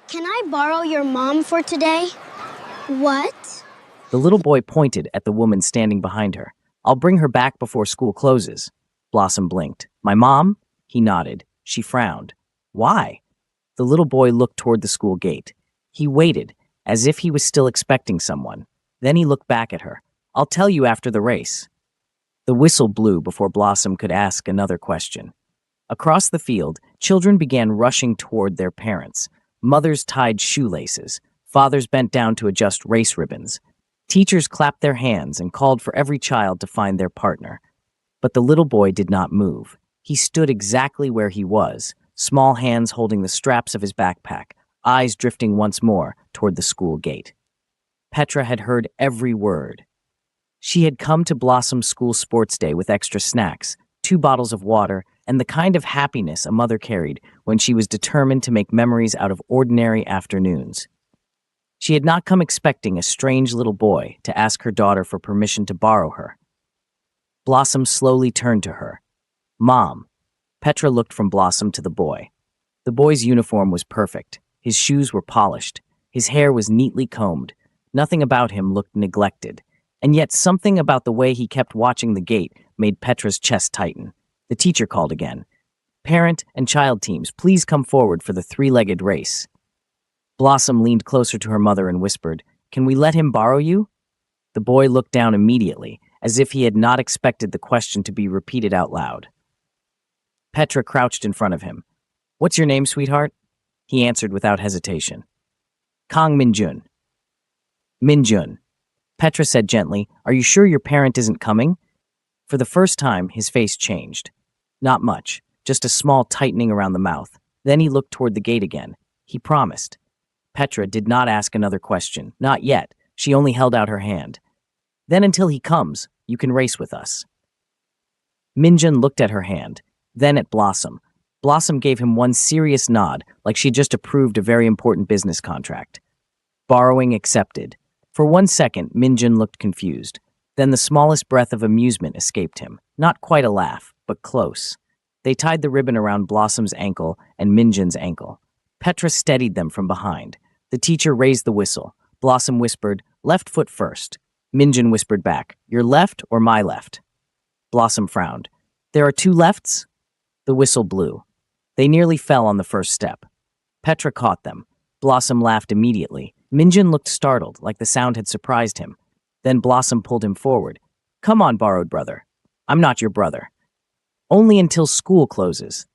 Can I borrow your mom for today? What? The little boy pointed at the woman standing behind her. I'll bring her back before school closes. Blossom blinked. My mom? He nodded. She frowned. Why? The little boy looked toward the school gate. He waited, as if he was still expecting someone. Then he looked back at her. I'll tell you after the race. The whistle blew before Blossom could ask another question. Across the field, children began rushing toward their parents. Mothers tied shoelaces. Fathers bent down to adjust race ribbons. Teachers clapped their hands and called for every child to find their partner. But the little boy did not move. He stood exactly where he was, small hands holding the straps of his backpack, eyes drifting once more toward the school gate. Petra had heard every word. She had come to Blossom's school sports day with extra snacks, 2 bottles of water, and the kind of happiness a mother carried when she was determined to make memories out of ordinary afternoons. She had not come expecting a strange little boy to ask her daughter for permission to borrow her. Blossom slowly turned to her. Mom. Petra looked from Blossom to the boy. The boy's uniform was perfect. His shoes were polished. His hair was neatly combed. Nothing about him looked neglected. And yet something about the way he kept watching the gate made Petra's chest tighten. The teacher called again. Parent and child teams, please come forward for the 3-legged race. Blossom leaned closer to her mother and whispered, Can we let him borrow you? The boy looked down immediately, as if he had not expected the question to be repeated out loud. Petra crouched in front of him. What's your name, sweetheart? He answered without hesitation. Kang Minjun. Minjun. Petra said gently, Are you sure your parent isn't coming? For the first time, his face changed. Not much, just a small tightening around the mouth. Then he looked toward the gate again. He promised. Petra did not ask another question. Not yet. She only held out her hand. Then until he comes, you can race with us. Minjun looked at her hand, then at Blossom. Blossom gave him one serious nod, like she had just approved a very important business contract. Borrowing accepted. For 1 second, Minjun looked confused. Then the smallest breath of amusement escaped him. Not quite a laugh, but close. They tied the ribbon around Blossom's ankle and Minjun's ankle. Petra steadied them from behind. The teacher raised the whistle. Blossom whispered, Left foot first. Minjun whispered back, Your left or my left? Blossom frowned. There are 2 lefts? The whistle blew. They nearly fell on the first step. Petra caught them. Blossom laughed immediately. Minjun looked startled, like the sound had surprised him. Then Blossom pulled him forward. Come on, borrowed brother. I'm not your brother. Only until school closes.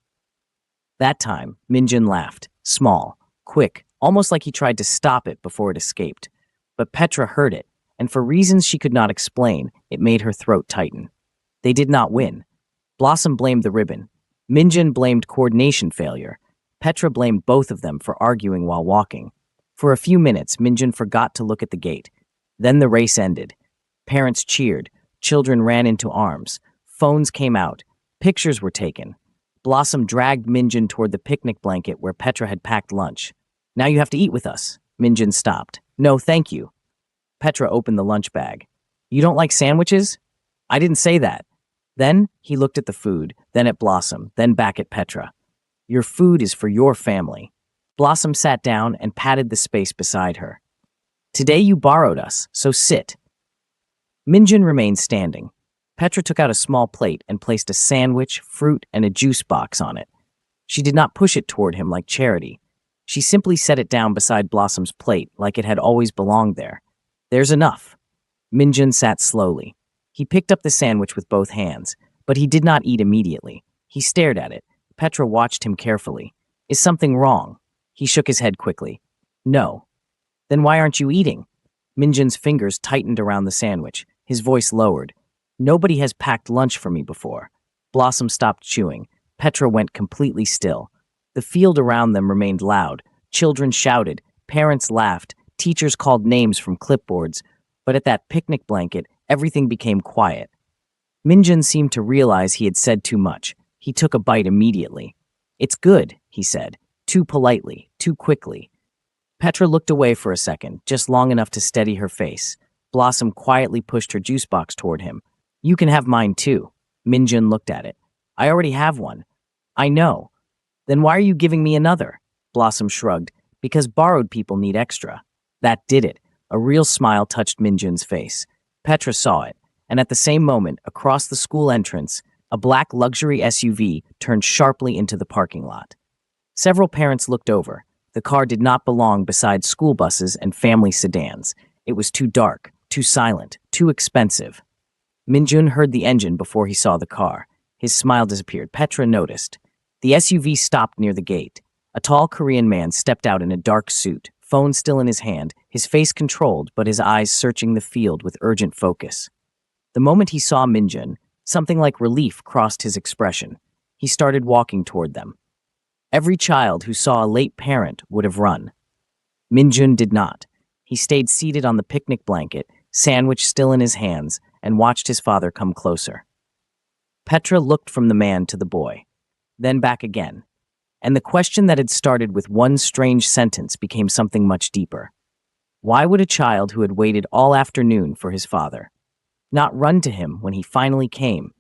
That time, Minjun laughed. Small, quick, almost like he tried to stop it before it escaped. But Petra heard it, and for reasons she could not explain, it made her throat tighten. They did not win. Blossom blamed the ribbon. Minjun blamed coordination failure. Petra blamed both of them for arguing while walking. For a few minutes, Minjun forgot to look at the gate. Then the race ended. Parents cheered. Children ran into arms. Phones came out. Pictures were taken. Blossom dragged Minjun toward the picnic blanket where Petra had packed lunch. Now you have to eat with us. Minjun stopped. No, thank you. Petra opened the lunch bag. You don't like sandwiches? I didn't say that. Then he looked at the food, then at Blossom, then back at Petra. Your food is for your family. Blossom sat down and patted the space beside her. Today you borrowed us, so sit. Minjun remained standing. Petra took out a small plate and placed a sandwich, fruit, and a juice box on it. She did not push it toward him like charity. She simply set it down beside Blossom's plate like it had always belonged there. There's enough. Minjun sat slowly. He picked up the sandwich with both hands, but he did not eat immediately. He stared at it. Petra watched him carefully. Is something wrong? He shook his head quickly. No. Then why aren't you eating? Minjun's fingers tightened around the sandwich. His voice lowered. Nobody has packed lunch for me before. Blossom stopped chewing. Petra went completely still. The field around them remained loud. Children shouted. Parents laughed. Teachers called names from clipboards. But at that picnic blanket, everything became quiet. Minjun seemed to realize he had said too much. He took a bite immediately. It's good, he said. Too politely, too quickly. Petra looked away for a second, just long enough to steady her face. Blossom quietly pushed her juice box toward him. You can have mine too. Minjun looked at it. I already have one. I know. Then why are you giving me another? Blossom shrugged. Because borrowed people need extra. That did it. A real smile touched Minjun's face. Petra saw it, and at the same moment, across the school entrance, a black luxury SUV turned sharply into the parking lot. Several parents looked over. The car did not belong beside school buses and family sedans. It was too dark, too silent, too expensive. Minjun heard the engine before he saw the car. His smile disappeared. Petra noticed. The SUV stopped near the gate. A tall Korean man stepped out in a dark suit, phone still in his hand, his face controlled but his eyes searching the field with urgent focus. The moment he saw Minjun, something like relief crossed his expression. He started walking toward them. Every child who saw a late parent would have run. Minjun did not. He stayed seated on the picnic blanket, sandwich still in his hands, and watched his father come closer. Petra looked from the man to the boy, then back again, and the question that had started with one strange sentence became something much deeper. Why would a child who had waited all afternoon for his father not run to him when he finally came?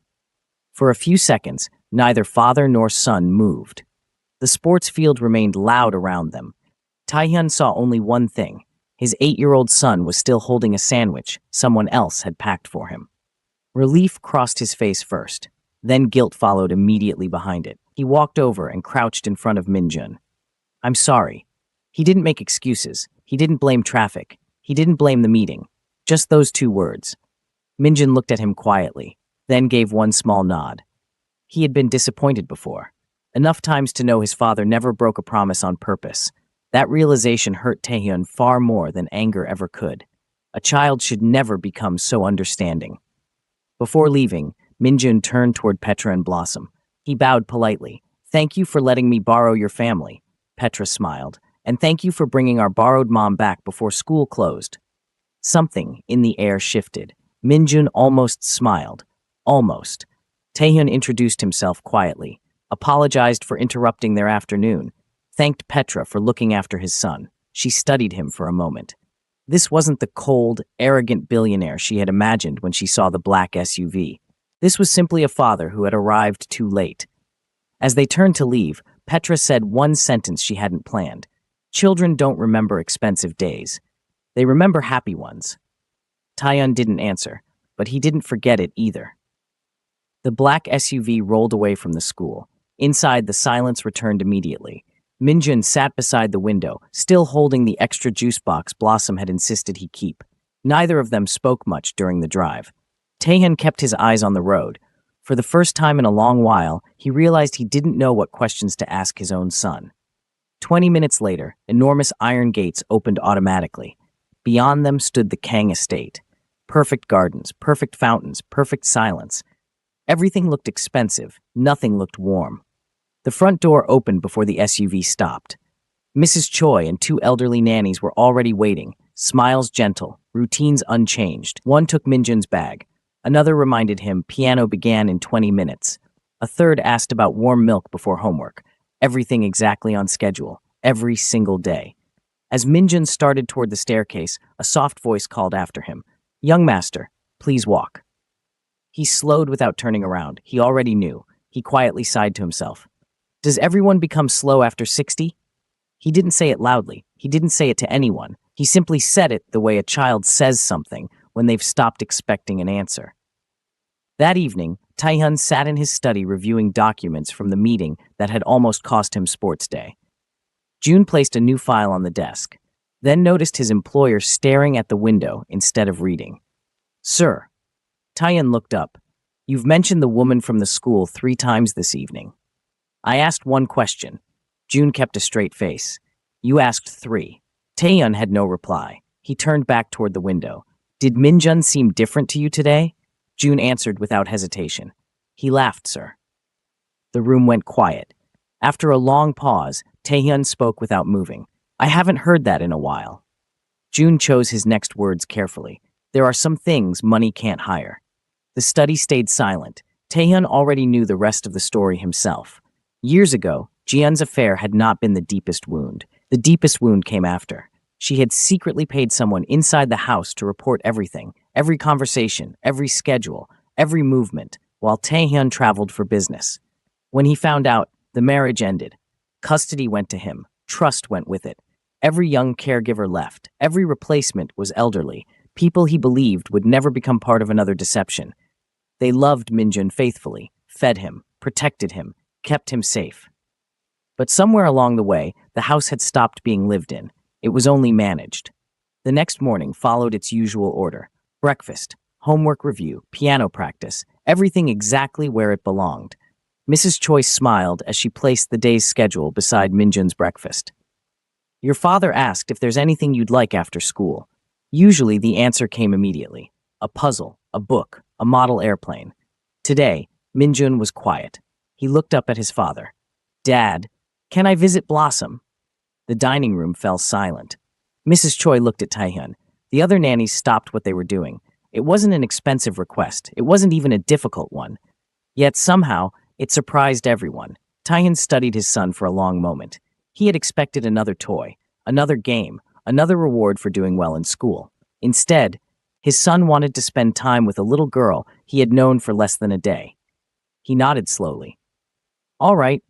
For a few seconds, neither father nor son moved. The sports field remained loud around them. Taehyun saw only one thing. His 8-year-old son was still holding a sandwich someone else had packed for him. Relief crossed his face first, then guilt followed immediately behind it. He walked over and crouched in front of Minjun. "I'm sorry." He didn't make excuses. He didn't blame traffic. He didn't blame the meeting. Just those 2 words. Minjun looked at him quietly, then gave one small nod. He had been disappointed before. Enough times to know his father never broke a promise on purpose. That realization hurt Taehyun far more than anger ever could. A child should never become so understanding. Before leaving, Minjun turned toward Petra and Blossom. He bowed politely. "Thank you for letting me borrow your family." Petra smiled. "And thank you for bringing our borrowed mom back before school closed." Something in the air shifted. Minjun almost smiled. Almost. Taehyun introduced himself quietly, apologized for interrupting their afternoon, thanked Petra for looking after his son. She studied him for a moment. This wasn't the cold, arrogant billionaire she had imagined when she saw the black SUV. This was simply a father who had arrived too late. As they turned to leave, Petra said one sentence she hadn't planned. "Children don't remember expensive days. They remember happy ones." Taehyun didn't answer, but he didn't forget it either. The black SUV rolled away from the school. Inside, the silence returned immediately. Minjun sat beside the window, still holding the extra juice box Blossom had insisted he keep. Neither of them spoke much during the drive. Taehyun kept his eyes on the road. For the first time in a long while, he realized he didn't know what questions to ask his own son. 20 minutes later, enormous iron gates opened automatically. Beyond them stood the Kang estate. Perfect gardens, perfect fountains, perfect silence. Everything looked expensive, nothing looked warm. The front door opened before the SUV stopped. Mrs. Choi and 2 elderly nannies were already waiting, smiles gentle, routines unchanged. One took Minjun's bag. Another reminded him piano began in 20 minutes. A third asked about warm milk before homework. Everything exactly on schedule, every single day. As Minjun started toward the staircase, a soft voice called after him. "Young master, please walk." He slowed without turning around. He already knew. He quietly sighed to himself. Does everyone become slow after 60? He didn't say it loudly. He didn't say it to anyone. He simply said it the way a child says something when they've stopped expecting an answer. That evening, Taehyun sat in his study reviewing documents from the meeting that had almost cost him sports day. June placed a new file on the desk, then noticed his employer staring at the window instead of reading. "Sir." Taehyun looked up. "You've mentioned the woman from the school 3 times this evening." "I asked 1 question." June kept a straight face. "You asked 3. Taehyun had no reply. He turned back toward the window. "Did Minjun seem different to you today?" June answered without hesitation. "He laughed, sir." The room went quiet. After a long pause, Taehyun spoke without moving. "I haven't heard that in a while." June chose his next words carefully. "There are some things money can't hire." The study stayed silent. Taehyun already knew the rest of the story himself. Years ago, Jian's affair had not been the deepest wound. The deepest wound came after. She had secretly paid someone inside the house to report everything, every conversation, every schedule, every movement, while Taehyun traveled for business. When he found out, the marriage ended. Custody went to him. Trust went with it. Every young caregiver left. Every replacement was elderly, people he believed would never become part of another deception. They loved Minjun faithfully, fed him, protected him, kept him safe. But somewhere along the way, the house had stopped being lived in. It was only managed. The next morning followed its usual order. Breakfast, homework review, piano practice, everything exactly where it belonged. Mrs. Choi smiled as she placed the day's schedule beside Minjun's breakfast. Your father asked if there's anything you'd like after school. Usually the answer came immediately. A puzzle, a book, a model airplane. Today, Minjun was quiet. He looked up at his father. Dad, can I visit Blossom? The dining room fell silent. Mrs. Choi looked at Taehyun. The other nannies stopped what they were doing. It wasn't an expensive request. It wasn't even a difficult one. Yet somehow, it surprised everyone. Taehyun studied his son for a long moment. He had expected another toy, another game, another reward for doing well in school. Instead, his son wanted to spend time with a little girl he had known for less than a day. He nodded slowly. All right.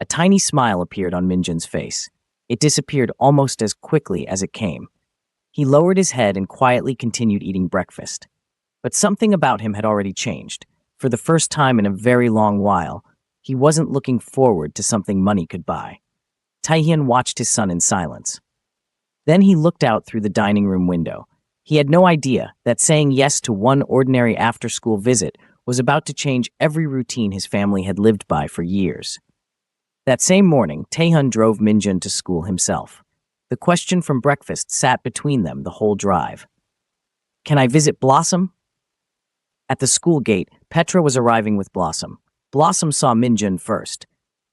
A tiny smile appeared on Minjun's face. It disappeared almost as quickly as it came. He lowered his head and quietly continued eating breakfast. But something about him had already changed. For the first time in a very long while, he wasn't looking forward to something money could buy. Taehyun watched his son in silence. Then he looked out through the dining room window. He had no idea that saying yes to one ordinary after-school visit was about to change every routine his family had lived by for years. That same morning, Taehyun drove Minjun to school himself. The question from breakfast sat between them the whole drive. Can I visit Blossom? At the school gate, Petra was arriving with Blossom. Blossom saw Minjun first.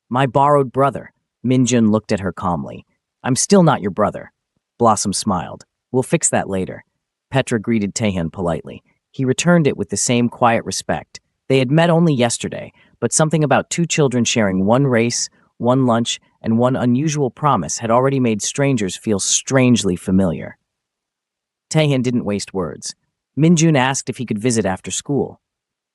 My borrowed brother. Minjun looked at her calmly. I'm still not your brother. Blossom smiled. We'll fix that later. Petra greeted Taehyun politely. He returned it with the same quiet respect. They had met only yesterday, but something about two children sharing one race, one lunch, and one unusual promise had already made strangers feel strangely familiar. Taehyun didn't waste words. Minjun asked if he could visit after school.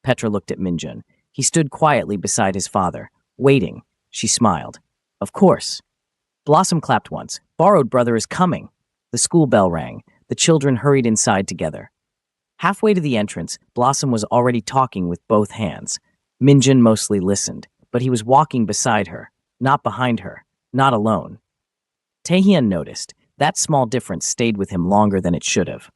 Petra looked at Minjun. He stood quietly beside his father, waiting. She smiled. Of course. Blossom clapped once. Borrowed brother is coming. The school bell rang. The children hurried inside together. Halfway to the entrance, Blossom was already talking with both hands. Minjun mostly listened, but he was walking beside her, not behind her, not alone. Taehyun noticed. That small difference stayed with him longer than it should have.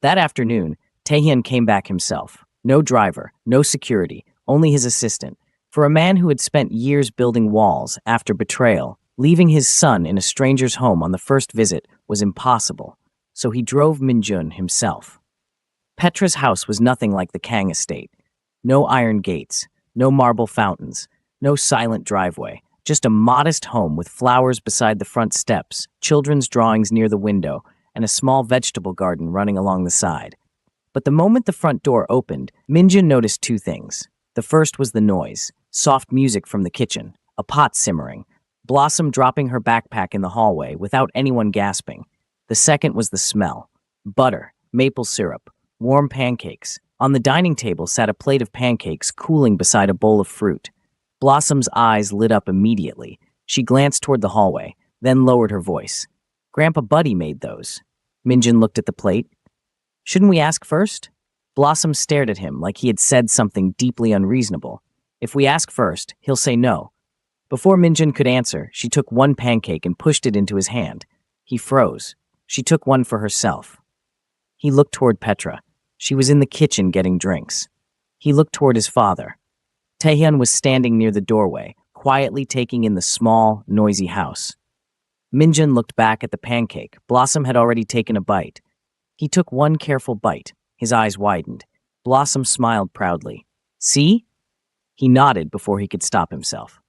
That afternoon, Taehyun came back himself. No driver, no security, only his assistant. For a man who had spent years building walls after betrayal, leaving his son in a stranger's home on the first visit was impossible, so he drove Minjun himself. Petra's house was nothing like the Kang estate. No iron gates, no marble fountains, no silent driveway, just a modest home with flowers beside the front steps, children's drawings near the window, and a small vegetable garden running along the side. But the moment the front door opened, Minjun noticed two things. The first was the noise, soft music from the kitchen, a pot simmering, Blossom dropping her backpack in the hallway without anyone gasping. The second was the smell. Butter, maple syrup, warm pancakes. On the dining table sat a plate of pancakes cooling beside a bowl of fruit. Blossom's eyes lit up immediately. She glanced toward the hallway, then lowered her voice. Grandpa Buddy made those. Minjun looked at the plate. Shouldn't we ask first? Blossom stared at him like he had said something deeply unreasonable. If we ask first, he'll say no. Before Minjun could answer, she took one pancake and pushed it into his hand. He froze. She took one for herself. He looked toward Petra. She was in the kitchen getting drinks. He looked toward his father. Taehyun was standing near the doorway, quietly taking in the small, noisy house. Minjun looked back at the pancake. Blossom had already taken a bite. He took one careful bite. His eyes widened. Blossom smiled proudly. See? He nodded before he could stop himself.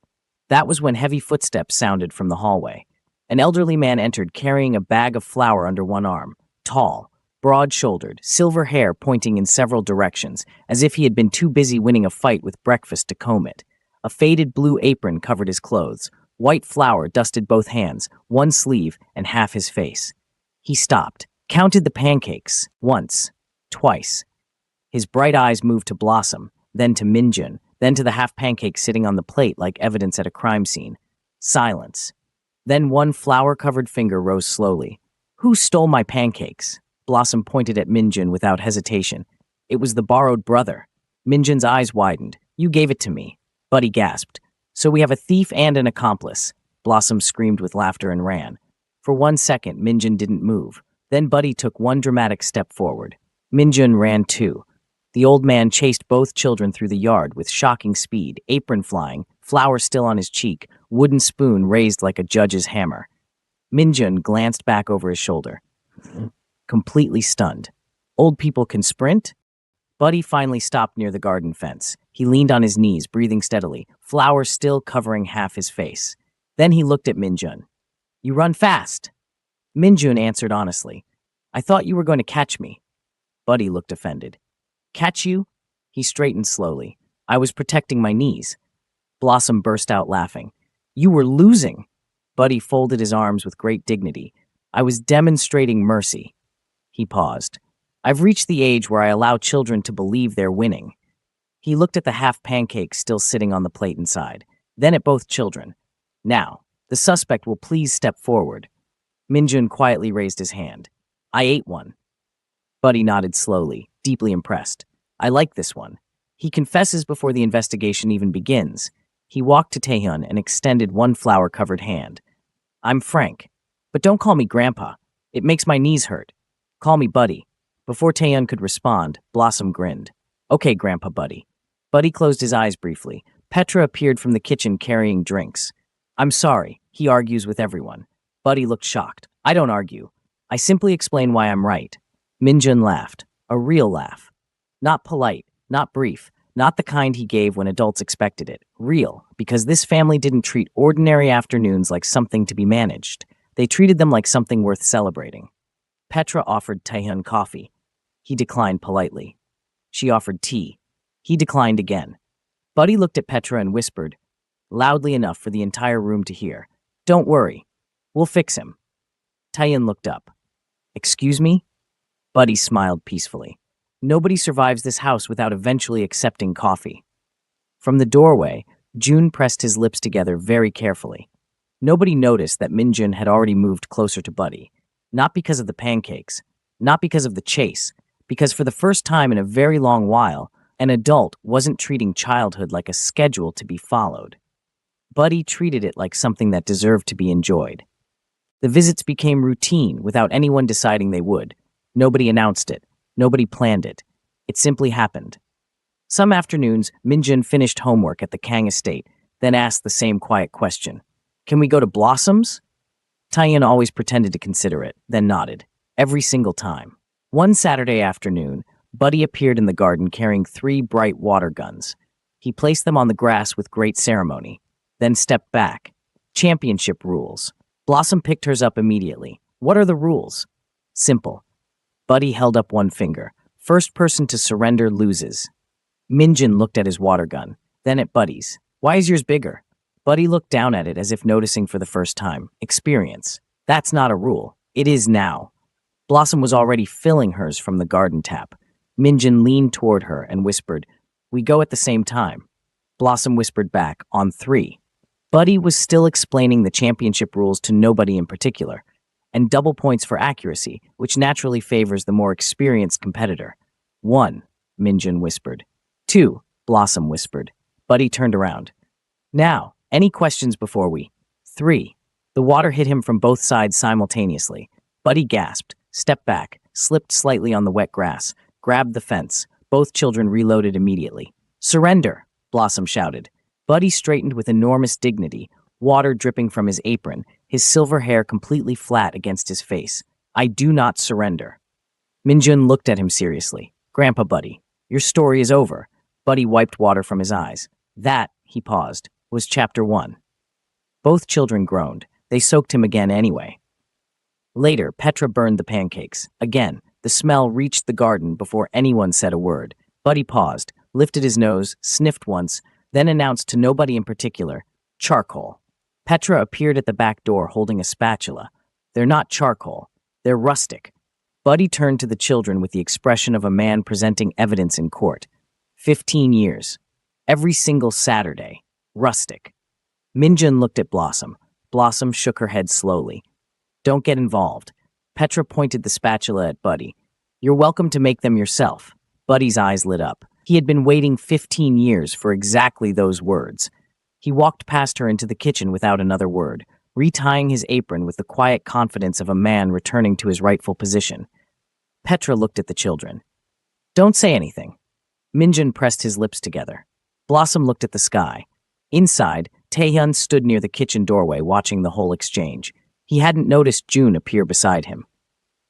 That was when heavy footsteps sounded from the hallway. An elderly man entered carrying a bag of flour under one arm, tall, broad-shouldered, silver hair pointing in several directions, as if he had been too busy winning a fight with breakfast to comb it. A faded blue apron covered his clothes. White flour dusted both hands, one sleeve, and half his face. He stopped, counted the pancakes, once, twice. His bright eyes moved to Blossom, then to Minjun, then to the half pancake sitting on the plate like evidence at a crime scene. Silence. Then one flour-covered finger rose slowly. Who stole my pancakes? Blossom pointed at Minjun without hesitation. It was the borrowed brother. Minjun's eyes widened. You gave it to me. Buddy gasped. So we have a thief and an accomplice. Blossom screamed with laughter and ran. For 1 second, Minjun didn't move. Then Buddy took one dramatic step forward. Minjun ran too. The old man chased both children through the yard with shocking speed, apron flying, flour still on his cheek, wooden spoon raised like a judge's hammer. Minjun glanced back over his shoulder, completely stunned. Old people can sprint? Buddy finally stopped near the garden fence. He leaned on his knees, breathing steadily, flour still covering half his face. Then he looked at Minjun. You run fast. Minjun answered honestly. I thought you were going to catch me. Buddy looked offended. Catch you? He straightened slowly. I was protecting my knees. Blossom burst out laughing. You were losing. Buddy folded his arms with great dignity. I was demonstrating mercy. He paused. I've reached the age where I allow children to believe they're winning. He looked at the half pancake still sitting on the plate inside, then at both children. Now, the suspect will please step forward. Minjun quietly raised his hand. I ate one. Buddy nodded slowly, deeply impressed. I like this one. He confesses before the investigation even begins. He walked to Taehyun and extended one flour-covered hand. I'm Frank, but don't call me Grandpa. It makes my knees hurt. Call me Buddy. Before Taehyun could respond, Blossom grinned. Okay, Grandpa Buddy. Buddy closed his eyes briefly. Petra appeared from the kitchen carrying drinks. I'm sorry, he argues with everyone. Buddy looked shocked. I don't argue. I simply explain why I'm right. Minjun laughed. A real laugh. Not polite, not brief, not the kind he gave when adults expected it. Real, because this family didn't treat ordinary afternoons like something to be managed. They treated them like something worth celebrating. Petra offered Taehyun coffee. He declined politely. She offered tea. He declined again. Buddy looked at Petra and whispered, loudly enough for the entire room to hear, Don't worry. We'll fix him. Taehyun looked up. Excuse me? Buddy smiled peacefully. Nobody survives this house without eventually accepting coffee. From the doorway, June pressed his lips together very carefully. Nobody noticed that Minjun had already moved closer to Buddy. Not because of the pancakes, not because of the chase, because for the first time in a very long while, an adult wasn't treating childhood like a schedule to be followed. Buddy treated it like something that deserved to be enjoyed. The visits became routine without anyone deciding they would. Nobody announced it. Nobody planned it. It simply happened. Some afternoons, Minjun finished homework at the Kang estate, then asked the same quiet question. Can we go to Blossoms? Taehyun always pretended to consider it, then nodded. Every single time. One Saturday afternoon, Buddy appeared in the garden carrying 3 bright water guns. He placed them on the grass with great ceremony, then stepped back. Championship rules. Blossom picked hers up immediately. What are the rules? Simple. Buddy held up one finger. First person to surrender loses. Minjun looked at his water gun, then at Buddy's. Why is yours bigger? Buddy looked down at it as if noticing for the first time. Experience. That's not a rule. It is now. Blossom was already filling hers from the garden tap. Minjun leaned toward her and whispered, We go at the same time. Blossom whispered back, on 3. Buddy was still explaining the championship rules to nobody in particular, and double points for accuracy, which naturally favors the more experienced competitor. 1, Minjun whispered. 2, Blossom whispered. Buddy turned around. Now, any questions before we? 3. The water hit him from both sides simultaneously. Buddy gasped, stepped back, slipped slightly on the wet grass, grabbed the fence. Both children reloaded immediately. Surrender, Blossom shouted. Buddy straightened with enormous dignity, water dripping from his apron, his silver hair completely flat against his face. I do not surrender. Minjun looked at him seriously. Grandpa Buddy, your story is over. Buddy wiped water from his eyes. That, he paused, was chapter 1. Both children groaned. They soaked him again anyway. Later, Petra burned the pancakes. Again, the smell reached the garden before anyone said a word. Buddy paused, lifted his nose, sniffed once, then announced to nobody in particular, charcoal. Petra appeared at the back door holding a spatula. They're not charcoal. They're rustic. Buddy turned to the children with the expression of a man presenting evidence in court. 15 years. Every single Saturday. Rustic. Minjun looked at Blossom. Blossom shook her head slowly. Don't get involved. Petra pointed the spatula at Buddy. You're welcome to make them yourself. Buddy's eyes lit up. He had been waiting 15 years for exactly those words. He walked past her into the kitchen without another word, retying his apron with the quiet confidence of a man returning to his rightful position. Petra looked at the children. Don't say anything. Minjun pressed his lips together. Blossom looked at the sky. Inside, Taehyun stood near the kitchen doorway watching the whole exchange. He hadn't noticed June appear beside him.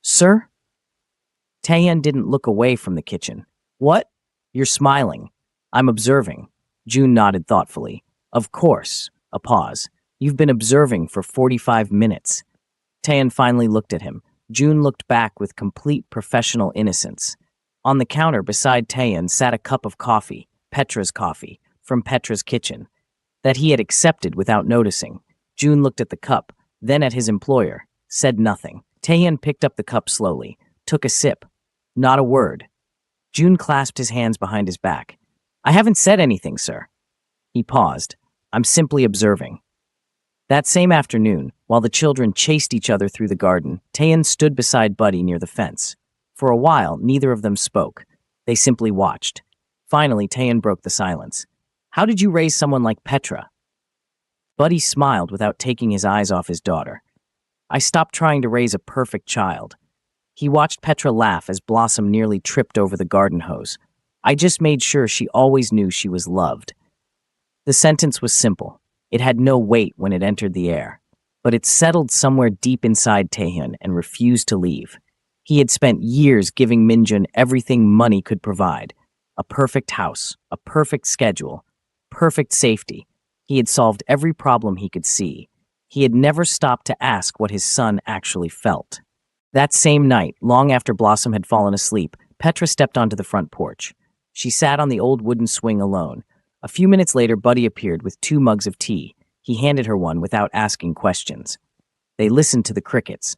Sir? Taehyun didn't look away from the kitchen. What? You're smiling. I'm observing. June nodded thoughtfully. Of course. A pause. You've been observing for 45 minutes. Taehyun finally looked at him. June looked back with complete professional innocence. On the counter beside Taehyun sat a cup of coffee, Petra's coffee, from Petra's kitchen, that he had accepted without noticing. June looked at the cup, then at his employer, said nothing. Taehyun picked up the cup slowly, took a sip. Not a word. June clasped his hands behind his back. I haven't said anything, sir. He paused. I'm simply observing. That same afternoon, while the children chased each other through the garden, Taehyun stood beside Buddy near the fence. For a while, neither of them spoke. They simply watched. Finally, Taehyun broke the silence. How did you raise someone like Petra? Buddy smiled without taking his eyes off his daughter. I stopped trying to raise a perfect child. He watched Petra laugh as Blossom nearly tripped over the garden hose. I just made sure she always knew she was loved. The sentence was simple. It had no weight when it entered the air, but it settled somewhere deep inside Taehyun and refused to leave. He had spent years giving Minjun everything money could provide. A perfect house, a perfect schedule, perfect safety. He had solved every problem he could see. He had never stopped to ask what his son actually felt. That same night, long after Blossom had fallen asleep, Petra stepped onto the front porch. She sat on the old wooden swing alone. A few minutes later, Buddy appeared with 2 mugs of tea. He handed her one without asking questions. They listened to the crickets.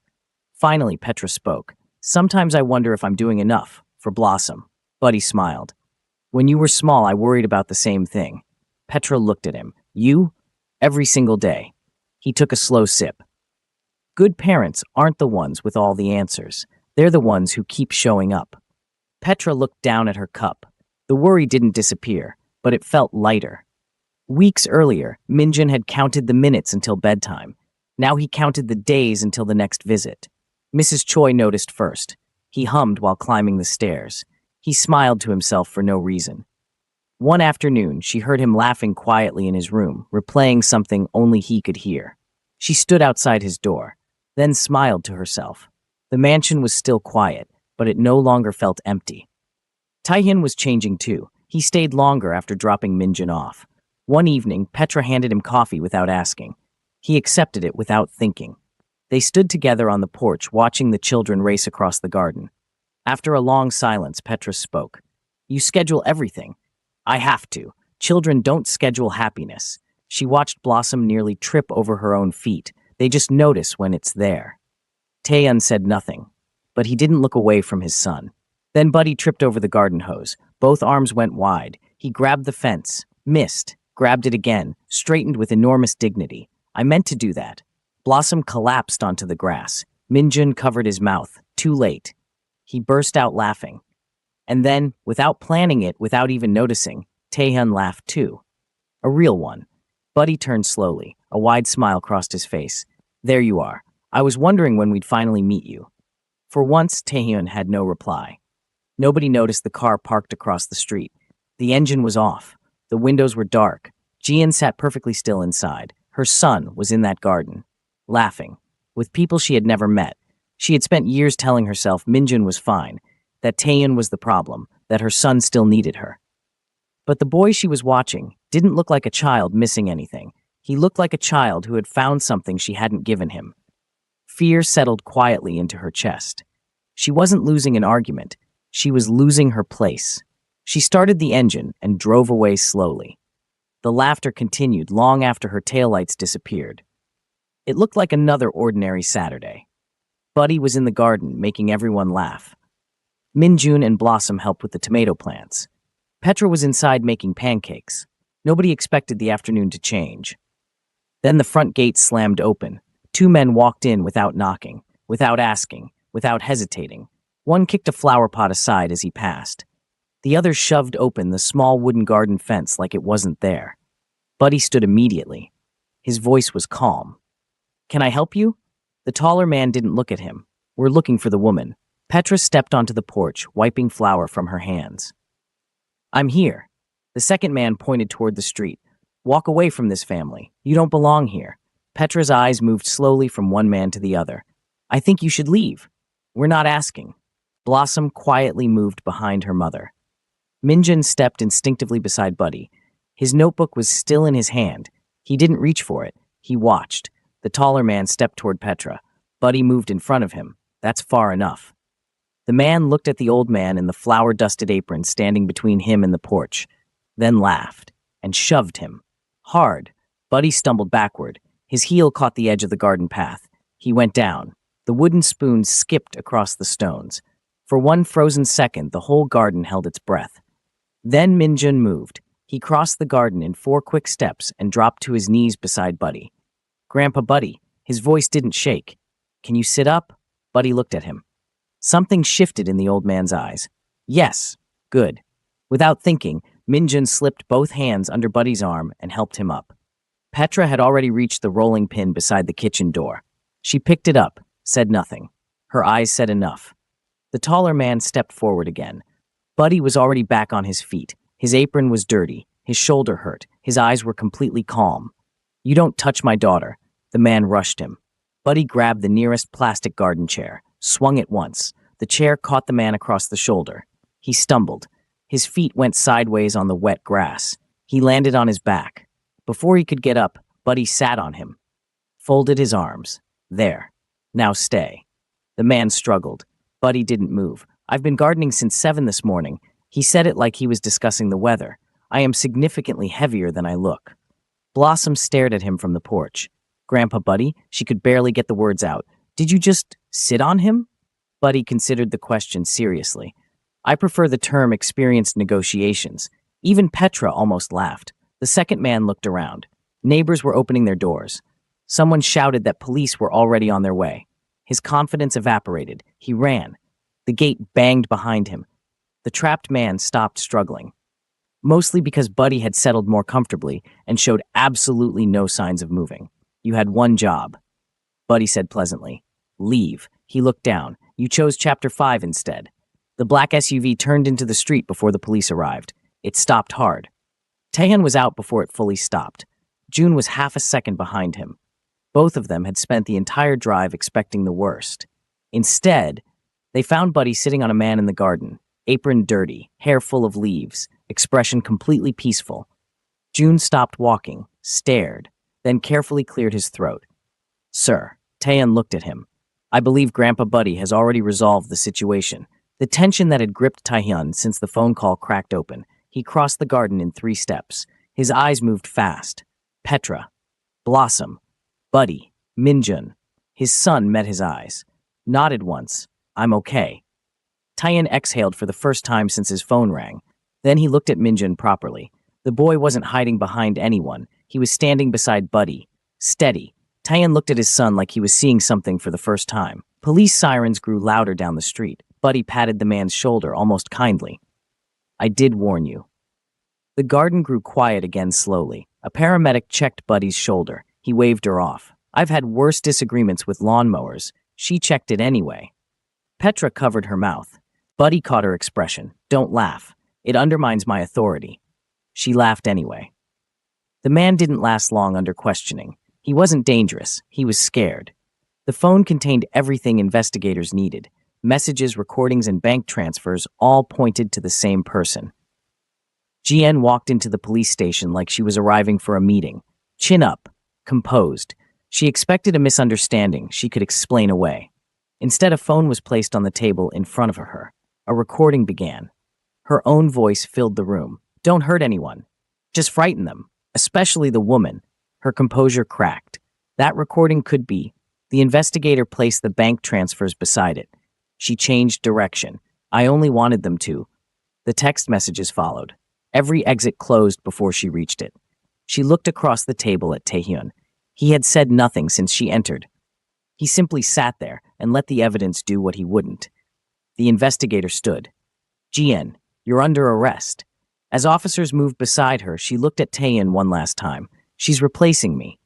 Finally, Petra spoke. Sometimes I wonder if I'm doing enough for Blossom. Buddy smiled. When you were small, I worried about the same thing. Petra looked at him. You? Every single day. He took a slow sip. Good parents aren't the ones with all the answers. They're the ones who keep showing up. Petra looked down at her cup. The worry didn't disappear, but it felt lighter. Weeks earlier, Minjun had counted the minutes until bedtime. Now he counted the days until the next visit. Mrs. Choi noticed first. He hummed while climbing the stairs. He smiled to himself for no reason. One afternoon, she heard him laughing quietly in his room, replaying something only he could hear. She stood outside his door, then smiled to herself. The mansion was still quiet, but it no longer felt empty. Taehyun was changing too. He stayed longer after dropping Minjun off. One evening, Petra handed him coffee without asking. He accepted it without thinking. They stood together on the porch, watching the children race across the garden. After a long silence, Petra spoke. You schedule everything. I have to. Children don't schedule happiness. She watched Blossom nearly trip over her own feet. They just notice when it's there. Taehyun said nothing, but he didn't look away from his son. Then Buddy tripped over the garden hose. Both arms went wide. He grabbed the fence, missed, grabbed it again, straightened with enormous dignity. I meant to do that. Blossom collapsed onto the grass. Minjun covered his mouth. Too late. He burst out laughing. And then, without planning it, without even noticing, Taehyun laughed too. A real one. Buddy turned slowly. A wide smile crossed his face. There you are. I was wondering when we'd finally meet you. For once, Taehyun had no reply. Nobody noticed the car parked across the street. The engine was off. The windows were dark. Jian sat perfectly still inside. Her son was in that garden, laughing, with people she had never met. She had spent years telling herself Minjun was fine, that Taehyun was the problem, that her son still needed her. But the boy she was watching didn't look like a child missing anything. He looked like a child who had found something she hadn't given him. Fear settled quietly into her chest. She wasn't losing an argument. She was losing her place. She started the engine and drove away slowly. The laughter continued long after her taillights disappeared. It looked like another ordinary Saturday. Buddy was in the garden, making everyone laugh. Minjun and Blossom helped with the tomato plants. Petra was inside making pancakes. Nobody expected the afternoon to change. Then the front gate slammed open. Two men walked in without knocking, without asking, without hesitating. One kicked a flower pot aside as he passed. The other shoved open the small wooden garden fence like it wasn't there. Buddy stood immediately. His voice was calm. "Can I help you?" The taller man didn't look at him. "We're looking for the woman." Petra stepped onto the porch, wiping flour from her hands. "I'm here." The second man pointed toward the street. "Walk away from this family. You don't belong here." Petra's eyes moved slowly from one man to the other. "I think you should leave." "We're not asking." Blossom quietly moved behind her mother. Minjun stepped instinctively beside Buddy. His notebook was still in his hand. He didn't reach for it. He watched. The taller man stepped toward Petra. Buddy moved in front of him. That's far enough. The man looked at the old man in the flour-dusted apron standing between him and the porch, then laughed and shoved him. Hard. Buddy stumbled backward. His heel caught the edge of the garden path. He went down. The wooden spoon skipped across the stones. For one frozen second, the whole garden held its breath. Then Minjun moved. He crossed the garden in 4 quick steps and dropped to his knees beside Buddy. "Grandpa Buddy." His voice didn't shake. "Can you sit up?" Buddy looked at him. Something shifted in the old man's eyes. "Yes." "Good." Without thinking, Minjun slipped both hands under Buddy's arm and helped him up. Petra had already reached the rolling pin beside the kitchen door. She picked it up, said nothing. Her eyes said enough. The taller man stepped forward again. Buddy was already back on his feet. His apron was dirty. His shoulder hurt. His eyes were completely calm. "You don't touch my daughter." The man rushed him. Buddy grabbed the nearest plastic garden chair, swung it once. The chair caught the man across the shoulder. He stumbled. His feet went sideways on the wet grass. He landed on his back. Before he could get up, Buddy sat on him. Folded his arms. "There. Now stay." The man struggled. Buddy didn't move. "I've been gardening since 7 this morning." He said it like he was discussing the weather. "I am significantly heavier than I look." Blossom stared at him from the porch. "Grandpa Buddy," she could barely get the words out. "Did you just sit on him?" Buddy considered the question seriously. "I prefer the term experienced negotiations." Even Petra almost laughed. The second man looked around. Neighbors were opening their doors. Someone shouted that police were already on their way. His confidence evaporated. He ran. The gate banged behind him. The trapped man stopped struggling. Mostly because Buddy had settled more comfortably and showed absolutely no signs of moving. "You had one job," Buddy said pleasantly. "Leave." He looked down. "You chose Chapter 5 instead." The black SUV turned into the street before the police arrived. It stopped hard. Taehyun was out before it fully stopped. June was half a second behind him. Both of them had spent the entire drive expecting the worst. Instead, they found Buddy sitting on a man in the garden, apron dirty, hair full of leaves, expression completely peaceful. June stopped walking, stared, then carefully cleared his throat. "Sir." Taehyun looked at him. "I believe Grandpa Buddy has already resolved the situation." The tension that had gripped Taehyun since the phone call cracked open. He crossed the garden in 3 steps. His eyes moved fast. Petra, Blossom, Buddy, Minjun. His son met his eyes. Nodded once. "I'm okay." Taehyun exhaled for the first time since his phone rang. Then he looked at Minjun properly. The boy wasn't hiding behind anyone. He was standing beside Buddy. Steady. Taehyun looked at his son like he was seeing something for the first time. Police sirens grew louder down the street. Buddy patted the man's shoulder almost kindly. "I did warn you." The garden grew quiet again slowly. A paramedic checked Buddy's shoulder. He waved her off. "I've had worse disagreements with lawnmowers." She checked it anyway. Petra covered her mouth. Buddy caught her expression. "Don't laugh. It undermines my authority." She laughed anyway. The man didn't last long under questioning. He wasn't dangerous. He was scared. The phone contained everything investigators needed. Messages, recordings, and bank transfers all pointed to the same person. Jian walked into the police station like she was arriving for a meeting. Chin up, composed. She expected a misunderstanding she could explain away. Instead, a phone was placed on the table in front of her. A recording began. Her own voice filled the room. "Don't hurt anyone. Just frighten them, especially the woman." Her composure cracked. That recording could be. The investigator placed the bank transfers beside it. She changed direction. "I only wanted them to." The text messages followed. Every exit closed before she reached it. She looked across the table at Taehyun. He had said nothing since she entered. He simply sat there and let the evidence do what he wouldn't. The investigator stood. "Jian, you're under arrest." As officers moved beside her, she looked at Taehyun one last time. "She's replacing me."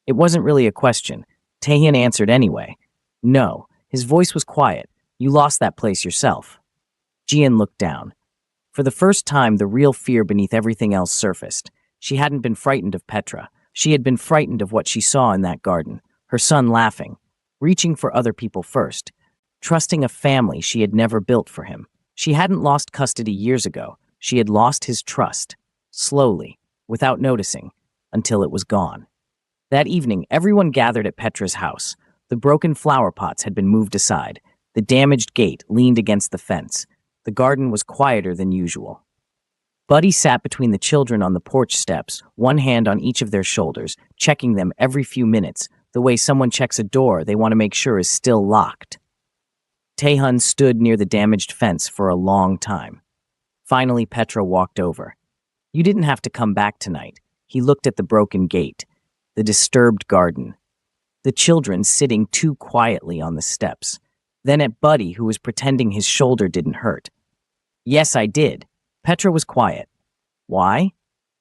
It wasn't really a question. Taehyun answered anyway. "No." His voice was quiet. "You lost that place yourself." Jian looked down. For the first time, the real fear beneath everything else surfaced. She hadn't been frightened of Petra. She had been frightened of what she saw in that garden. Her son laughing, reaching for other people first, trusting a family she had never built for him. She hadn't lost custody years ago. She had lost his trust, slowly, without noticing, until it was gone. That evening, everyone gathered at Petra's house. The broken flower pots had been moved aside. The damaged gate leaned against the fence. The garden was quieter than usual. Buddy sat between the children on the porch steps, one hand on each of their shoulders, checking them every few minutes, the way someone checks a door they want to make sure is still locked. Taehyun stood near the damaged fence for a long time. Finally, Petra walked over. "You didn't have to come back tonight." He looked at the broken gate, the disturbed garden, the children sitting too quietly on the steps, then at Buddy, who was pretending his shoulder didn't hurt. "Yes, I did." Petra was quiet. "Why?"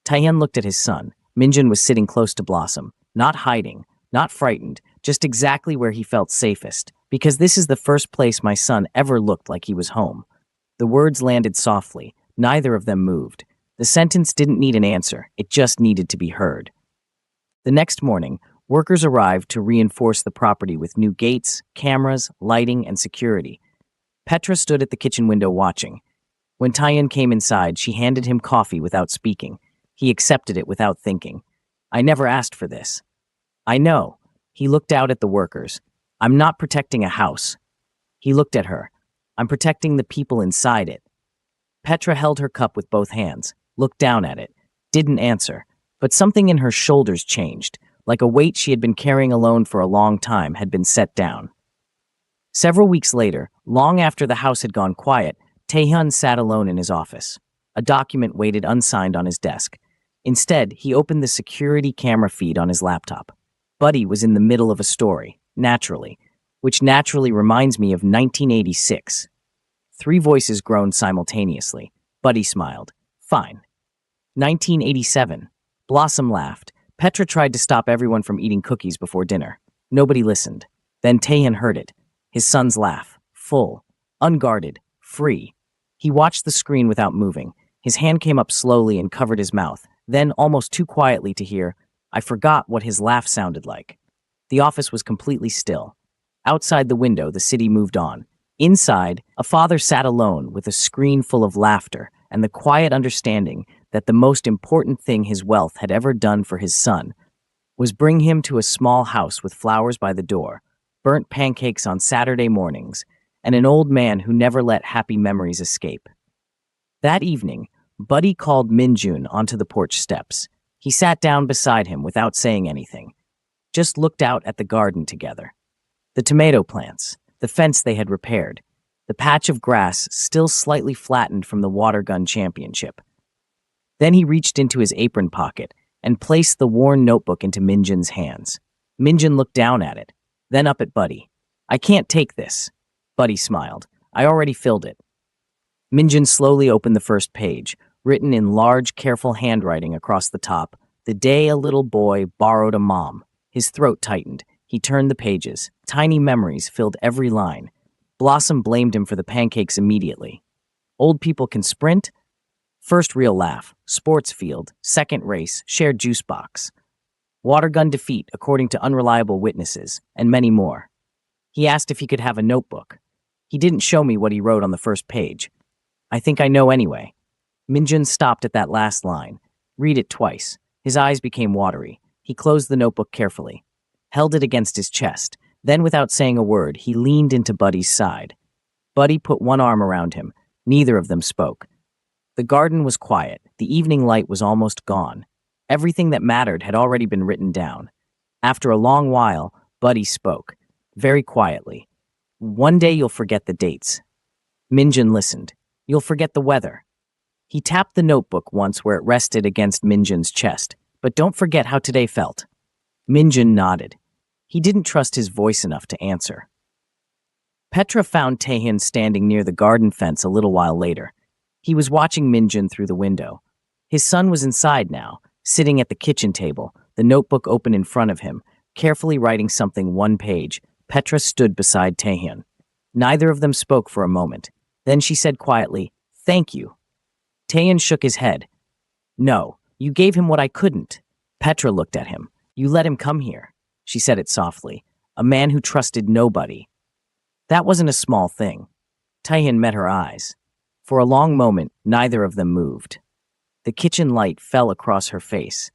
Taehyun looked at his son. Minjun was sitting close to Blossom, not hiding, not frightened, just exactly where he felt safest. "Because this is the first place my son ever looked like he was home." The words landed softly. Neither of them moved. The sentence didn't need an answer. It just needed to be heard. The next morning, workers arrived to reinforce the property with new gates, cameras, lighting, and security. Petra stood at the kitchen window watching. When Taehyun came inside, she handed him coffee without speaking. He accepted it without thinking. "I never asked for this." "I know." He looked out at the workers. "I'm not protecting a house." He looked at her. "I'm protecting the people inside it." Petra held her cup with both hands, looked down at it, didn't answer, but something in her shoulders changed, like a weight she had been carrying alone for a long time had been set down. Several weeks later, long after the house had gone quiet, Taehyun sat alone in his office. A document waited unsigned on his desk. Instead, he opened the security camera feed on his laptop. Buddy was in the middle of a story, naturally, which naturally reminds me of 1986. 3 voices groaned simultaneously. Buddy smiled. "Fine." 1987. Blossom laughed. Petra tried to stop everyone from eating cookies before dinner. Nobody listened. Then Taehyun heard it. His son's laugh. Full. Unguarded. Free. He watched the screen without moving. His hand came up slowly and covered his mouth. Then, almost too quietly to hear, I forgot what his laugh sounded like. The office was completely still. Outside the window, the city moved on. Inside, a father sat alone with a screen full of laughter and the quiet understanding that the most important thing his wealth had ever done for his son was bring him to a small house with flowers by the door, burnt pancakes on Saturday mornings, and an old man who never let happy memories escape. That evening, Buddy called Minjun onto the porch steps. He sat down beside him without saying anything, just looked out at the garden together. The tomato plants, the fence they had repaired, the patch of grass still slightly flattened from the water gun championship. Then he reached into his apron pocket and placed the worn notebook into Minjun's hands. Minjun looked down at it, then up at Buddy. "I can't take this." Buddy smiled. "I already filled it." Minjun slowly opened the first page, written in large, careful handwriting across the top, "The day a little boy borrowed a mom." His throat tightened. He turned the pages. Tiny memories filled every line. Blossom blamed him for the pancakes immediately. Old people can sprint? First real laugh. Sports field. Second race. Shared juice box. Water gun defeat, according to unreliable witnesses, and many more. He asked if he could have a notebook. He didn't show me what he wrote on the first page. "I think I know anyway." Minjun stopped at that last line. "Read it twice." His eyes became watery. He closed the notebook carefully, held it against his chest. Then, without saying a word, he leaned into Buddy's side. Buddy put one arm around him. Neither of them spoke. The garden was quiet. The evening light was almost gone. Everything that mattered had already been written down. After a long while, Buddy spoke, very quietly. "One day you'll forget the dates." Minjun listened. "You'll forget the weather." He tapped the notebook once where it rested against Minjun's chest. "But don't forget how today felt." Minjun nodded. He didn't trust his voice enough to answer. Petra found Taehyun standing near the garden fence a little while later. He was watching Minjun through the window. His son was inside now, sitting at the kitchen table, the notebook open in front of him, carefully writing something one page. Petra stood beside Taehyun. Neither of them spoke for a moment. Then she said quietly, "Thank you." Taehyun shook his head. "No, you gave him what I couldn't." Petra looked at him. "You let him come here." She said it softly. "A man who trusted nobody." That wasn't a small thing. Taehyun met her eyes. For a long moment, neither of them moved. The kitchen light fell across her face.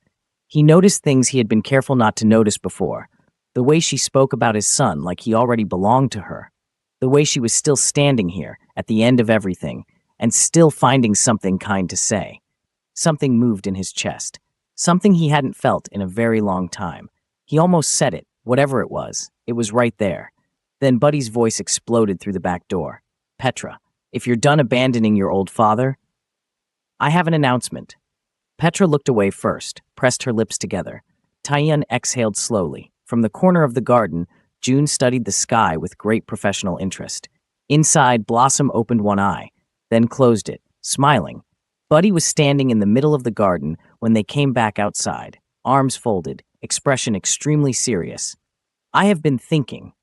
He noticed things he had been careful not to notice before. The way she spoke about his son like he already belonged to her. The way she was still standing here, at the end of everything, and still finding something kind to say. Something moved in his chest. Something he hadn't felt in a very long time. He almost said it, whatever it was. It was right there. Then Buddy's voice exploded through the back door. "Petra, if you're done abandoning your old father, I have an announcement." Petra looked away first, pressed her lips together. Taehyun exhaled slowly. From the corner of the garden, June studied the sky with great professional interest. Inside, Blossom opened one eye, then closed it, smiling. Buddy was standing in the middle of the garden when they came back outside, arms folded, expression extremely serious. "I have been thinking."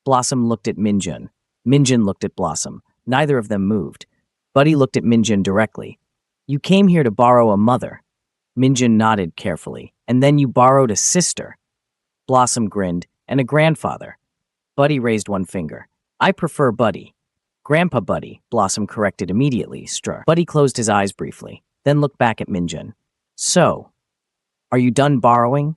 Blossom looked at Minjun. Minjun looked at Blossom. Neither of them moved. Buddy looked at Minjun directly. "You came here to borrow a mother." Minjun nodded carefully. "And then you borrowed a sister." Blossom grinned. "And a grandfather." Buddy raised one finger. "I prefer Buddy." "Grandpa Buddy," Blossom corrected immediately. Buddy closed his eyes briefly, then looked back at Minjun. "So, are you done borrowing?"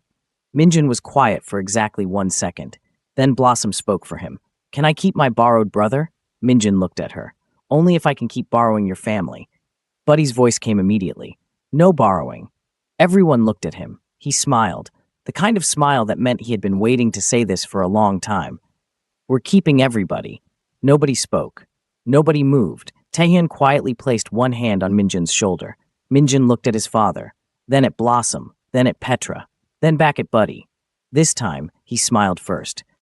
Minjun was quiet for exactly 1 second. Then Blossom spoke for him. "Can I keep my borrowed brother?" Minjun looked at her. "Only if I can keep borrowing your family." Buddy's voice came immediately. "No borrowing." Everyone looked at him. He smiled, the kind of smile that meant he had been waiting to say this for a long time. "We're keeping everybody." Nobody spoke. Nobody moved. Taehyun quietly placed one hand on Minjun's shoulder. Minjun looked at his father, then at Blossom, then at Petra, then back at Buddy. This time, he smiled first.